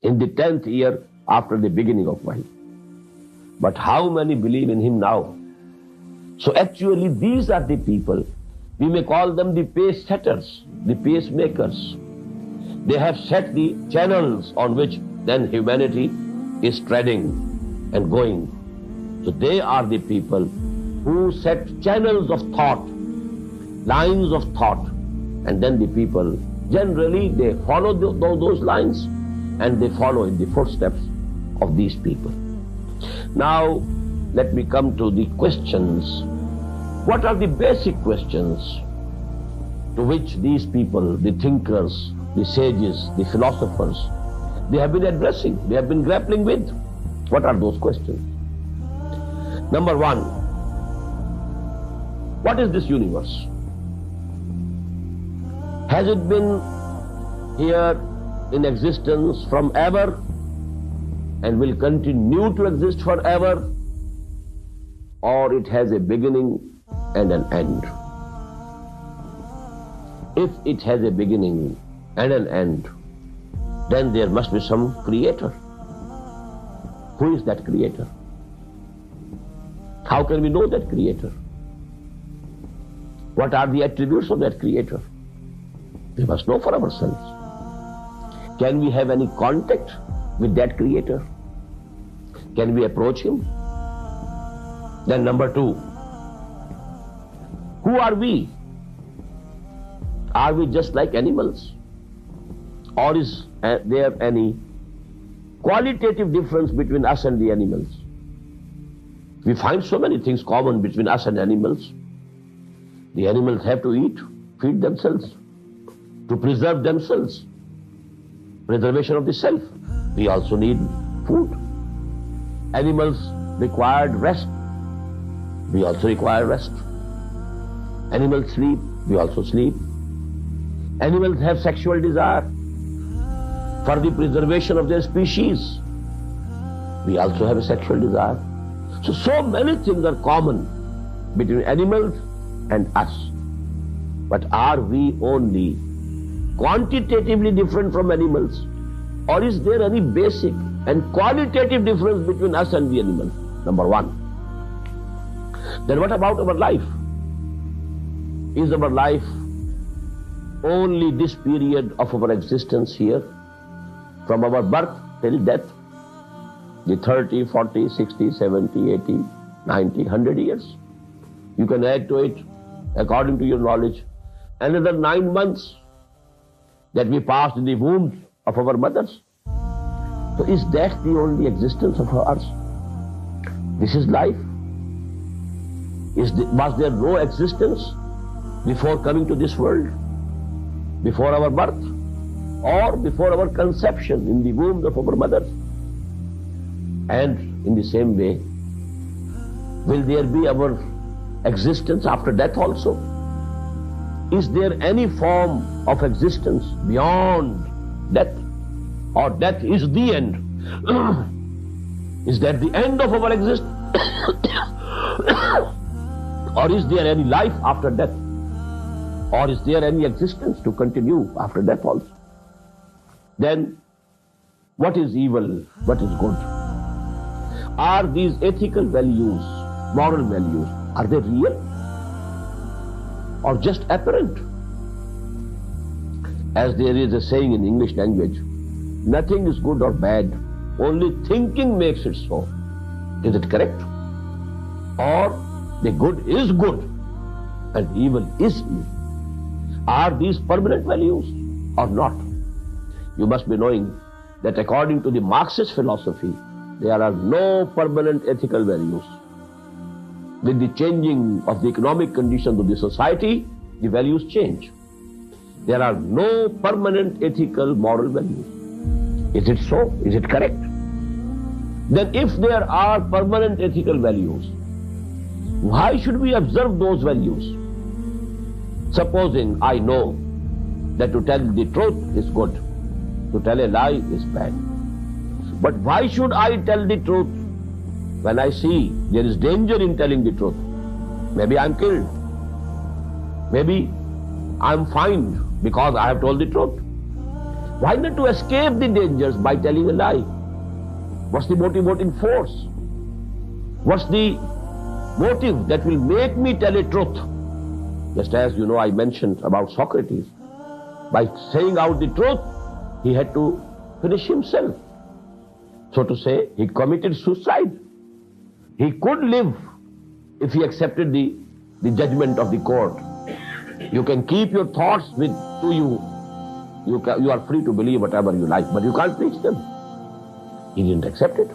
in the 10th year after the beginning of Wahy. But how many believe in him now? So actually these are the people, we may call them the pace setters, the pacemakers. They have set the channels on which then humanity is treading and going. So they are the people who set channels of thought, lines of thought, and then the people generally they follow those lines and they follow in the footsteps of these people. Now let me come to the questions. What are the basic questions to which these people, the thinkers, the sages, the philosophers, they have been addressing, they have been grappling with? What are those questions? Number one, what is this universe? Has it been here in existence from ever and will continue to exist forever, or it has a beginning and an end? If it has a beginning and an end, then there must be some creator. Who is that creator? How can we know that creator? What are the attributes of that creator? We must know for ourselves. Can we have any contact with that creator? Can we approach him? Then number two, who are we? Are we just like animals? Or is there any qualitative difference between us and the animals? We find so many things common between us and animals. The animals have to eat, feed themselves, to preserve themselves. Preservation of the self. We also need food. Animals required rest. We also require rest. Animals sleep. We also sleep. Animals have sexual desire for the preservation of their species. We also have a sexual desire. So many things are common between animals and us. But are we only quantitatively different from animals? Or is there any basic and qualitative difference between us and the animals? Number one. Then what about our life? Is our life only this period of our existence here, from our birth till death, the 30, 40, 60, 70, 80, 90, 100 years? You can add to it, according to your knowledge, another 9 months that we passed in the wombs of our mothers. So is that the only existence of ours? This is life? Was there no existence before coming to this world? Before our birth? Or before our conception in the womb of our mothers? And in the same way, will there be our existence after death also? Is there any form of existence beyond death? Or death is the end? Is that the end of our existence? Or is there any life after death? Or is there any existence to continue after death also? Then, what is evil? What is good? Are these ethical values, moral values, are they real? Or just apparent? As there is a saying in English language, nothing is good or bad, only thinking makes it so. Is it correct? Or the good is good and evil is evil? Are these permanent values or not? You must be knowing that according to the Marxist philosophy, there are no permanent ethical values. With the changing of the economic conditions of the society, the values change. There are no permanent ethical moral values. Is it so? Is it correct? Then if there are permanent ethical values, why should we observe those values? Supposing I know that to tell the truth is good, to tell a lie is bad. But why should I tell the truth when I see there is danger in telling the truth? Maybe I'm killed. Maybe I'm fined because I have told the truth. Why not to escape the dangers by telling a lie? What's the motivating force? What's the motive that will make me tell a truth? Just as I mentioned about Socrates. By saying out the truth, he had to finish himself. So to say, he committed suicide. He could live if he accepted the judgment of the court. You can keep your thoughts to you. You are free to believe whatever you like, but you can't preach them. He didn't accept it.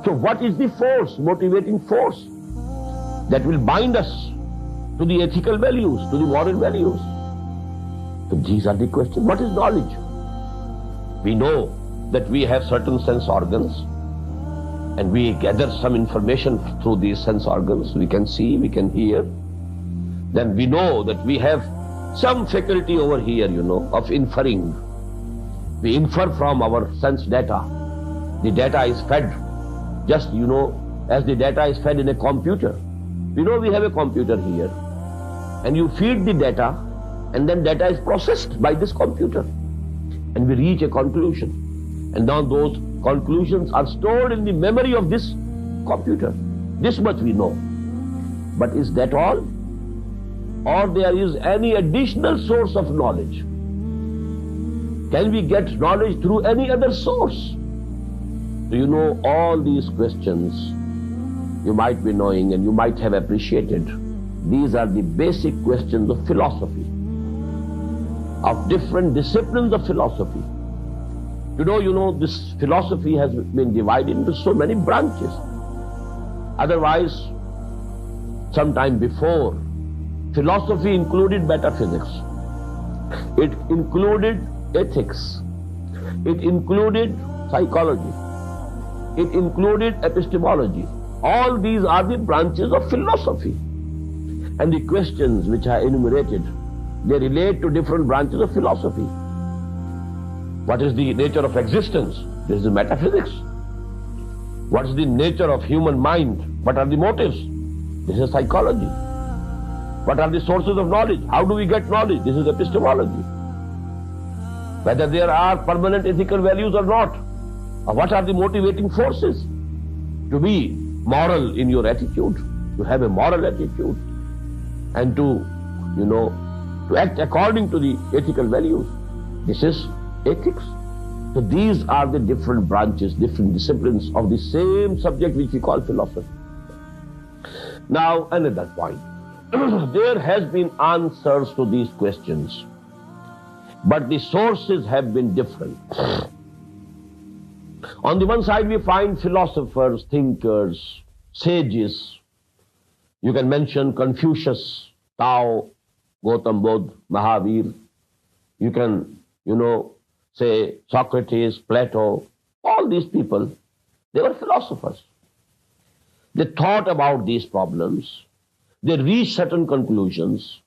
So what is the force, motivating force, that will bind us to the ethical values, to the moral values? So these are the questions. What is knowledge? We know that we have certain sense organs, and we gather some information through these sense organs. We can see, we can hear. Then we know that we have some faculty over here, of inferring. We infer from our sense data. The data is fed just, as the data is fed in a computer. We know we have a computer here. And you feed the data, and then data is processed by this computer. And we reach a conclusion. And now those conclusions are stored in the memory of this computer. This much we know. But is that all? Or there is any additional source of knowledge? Can we get knowledge through any other source? Do you know all these questions you might be knowing and you might have appreciated? These are the basic questions of philosophy, of different disciplines of philosophy. This philosophy has been divided into so many branches. Otherwise, sometime before, philosophy included metaphysics. It included ethics. It included psychology. It included epistemology. All these are the branches of philosophy. And the questions which are enumerated, they relate to different branches of philosophy. What is the nature of existence? This is metaphysics. What is the nature of human mind? What are the motives? This is psychology. What are the sources of knowledge? How do we get knowledge? This is epistemology. Whether there are permanent ethical values or not, or what are the motivating forces to be moral in your attitude, to have a moral attitude, and to act according to the ethical values. This is ethics. So these are the different branches, different disciplines of the same subject which we call philosophy. Now, another point. There has been answers to these questions, but the sources have been different. On the one side, we find philosophers, thinkers, sages. You can mention Confucius, Tao, Gautam Buddha, Mahavir. You can, say Socrates, Plato. All these people, they were philosophers. They thought about these problems. They reached certain conclusions.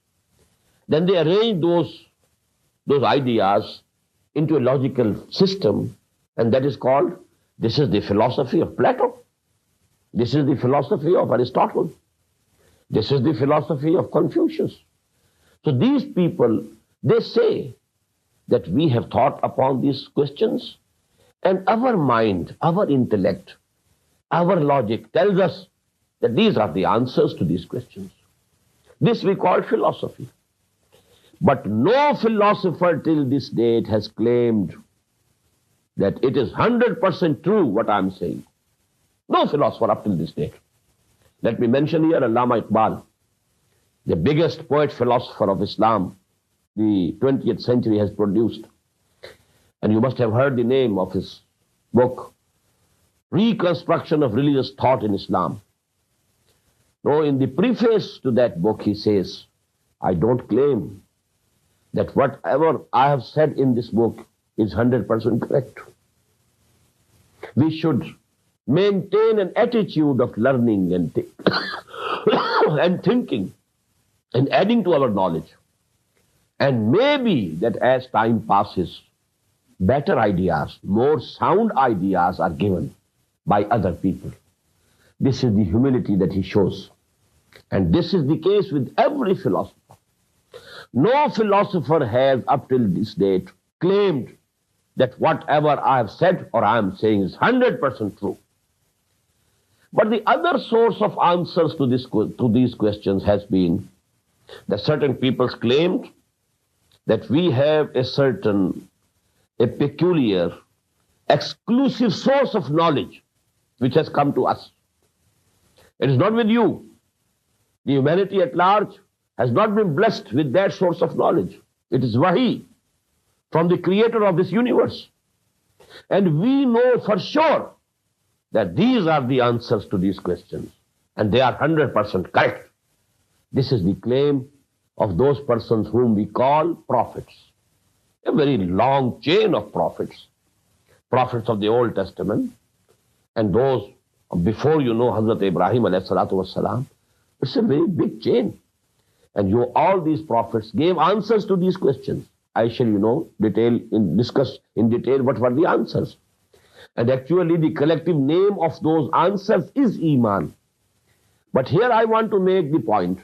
Then they arranged those ideas into a logical system, and that is called, this is the philosophy of Plato. This is the philosophy of Aristotle. This is the philosophy of Confucius. So these people, they say that we have thought upon these questions, and our mind, our intellect, our logic tells us that these are the answers to these questions. This we call philosophy. But no philosopher till this date has claimed that it is 100% true what I am saying. No philosopher up till this date. Let me mention here Allama Iqbal, the biggest poet philosopher of Islam the 20th century has produced. And you must have heard the name of his book, Reconstruction of Religious Thought in Islam. Now, in the preface to that book, he says, I don't claim that whatever I have said in this book is 100% correct. We should maintain an attitude of learning and, and thinking and adding to our knowledge. And maybe that as time passes, better ideas, more sound ideas are given by other people. This is the humility that he shows. And this is the case with every philosopher. No philosopher has up till this date claimed that whatever I have said or I am saying is 100% true. But the other source of answers to these questions has been that certain peoples claimed that we have a peculiar, exclusive source of knowledge which has come to us. It is not with you. The humanity at large has not been blessed with that source of knowledge. It is wahi from the creator of this universe. And we know for sure that these are the answers to these questions. And they are 100% correct. This is the claim of those persons whom we call prophets. A very long chain of prophets. Prophets of the Old Testament. And those before Hazrat Ibrahim alayhi salatu wassalam. It's a very big chain. And all these prophets gave answers to these questions. I shall, discuss in detail what were the answers. And actually the collective name of those answers is Iman. But here I want to make the point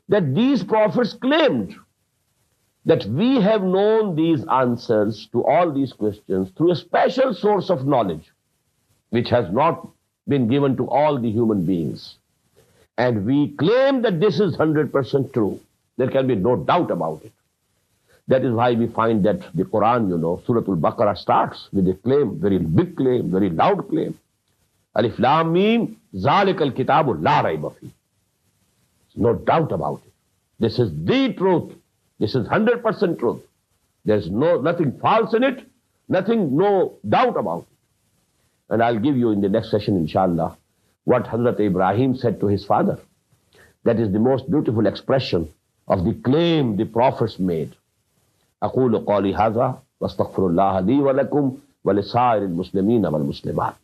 that these prophets claimed that we have known these answers to all these questions through a special source of knowledge, which has not been given to all the human beings. And we claim that this is 100% true. There can be no doubt about it. That is why we find that the Quran, Surah Al-Baqarah starts with a claim, very big claim, very loud claim. Alif Lam Mim, Zalikal Kitabu La Raiba Fi. No doubt about it. This is the truth. This is 100% truth. There's nothing false in it, no doubt about it. And I'll give you in the next session, inshallah, what Hazrat Ibrahim said to his father. That is the most beautiful expression of the claim the prophets made. أقول قولي هذا واستغفر الله لي ولكم ولسائر المسلمين والمسلمات.